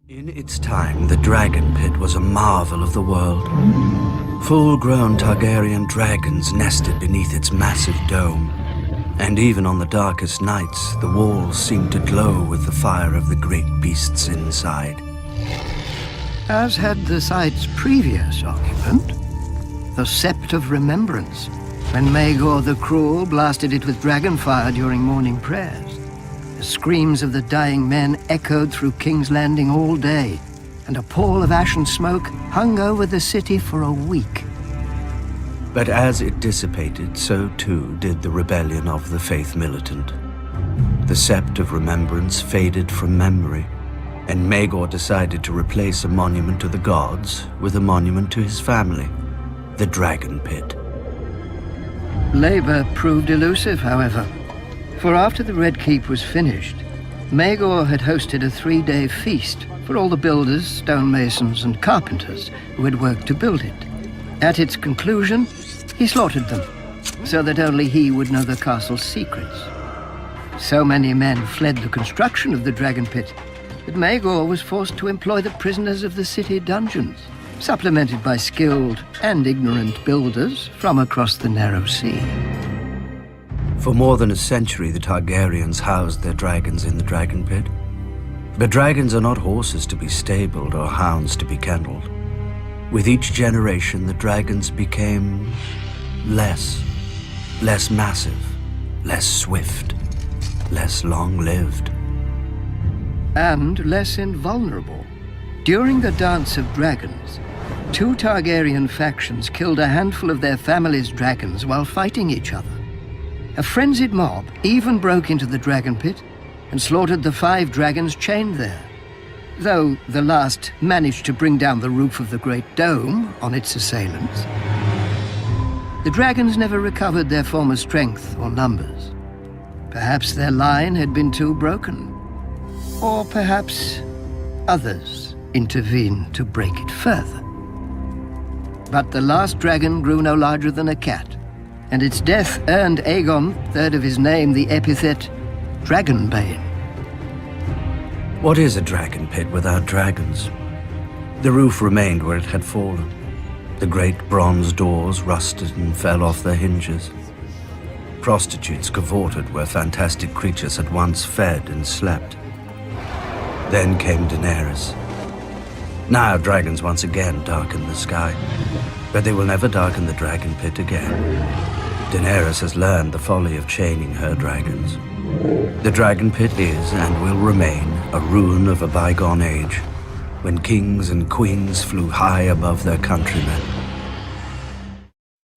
In its time, the Dragonpit was a marvel of the world. Full-grown Targaryen dragons nested beneath its massive dome. And even on the darkest nights, the walls seemed to glow with the fire of the great beasts inside. As had the site's previous occupant, the Sept of Remembrance, when Maegor the Cruel blasted it with dragonfire during morning prayers. The screams of the dying men echoed through King's Landing all day, and a pall of ash and smoke hung over the city for a week. But as it dissipated, so too did the rebellion of the Faith Militant. The Sept of Remembrance faded from memory, and Maegor decided to replace a monument to the gods with a monument to his family, the Dragonpit. Labor proved elusive, however. For after the Red Keep was finished, Maegor had hosted a 3-day feast for all the builders, stonemasons, and carpenters who had worked to build it. At its conclusion, he slaughtered them, so that only he would know the castle's secrets. So many men fled the construction of the Dragonpit that Maegor was forced to employ the prisoners of the city dungeons, supplemented by skilled and ignorant builders from across the narrow sea. For more than a century, the Targaryens housed their dragons in the Dragonpit. But dragons are not horses to be stabled or hounds to be kenneled. With each generation, the dragons became less massive, less swift, less long-lived. And less invulnerable. During the Dance of Dragons, 2 Targaryen factions killed a handful of their family's dragons while fighting each other. A frenzied mob even broke into the Dragonpit and slaughtered the 5 dragons chained there, though the last managed to bring down the roof of the Great Dome on its assailants. The dragons never recovered their former strength or numbers. Perhaps their line had been too broken, or perhaps others intervened to break it further. But the last dragon grew no larger than a cat, and its death earned Aegon, 3rd of his name, the epithet Dragonbane. What is a dragon pit without dragons? The roof remained where it had fallen. The great bronze doors rusted and fell off their hinges. Prostitutes cavorted where fantastic creatures had once fed and slept. Then came Daenerys. Now dragons once again darken the sky, but they will never darken the dragon pit again. Daenerys has learned the folly of chaining her dragons. The dragon pit is and will remain a ruin of a bygone age, when kings and queens flew high above their countrymen.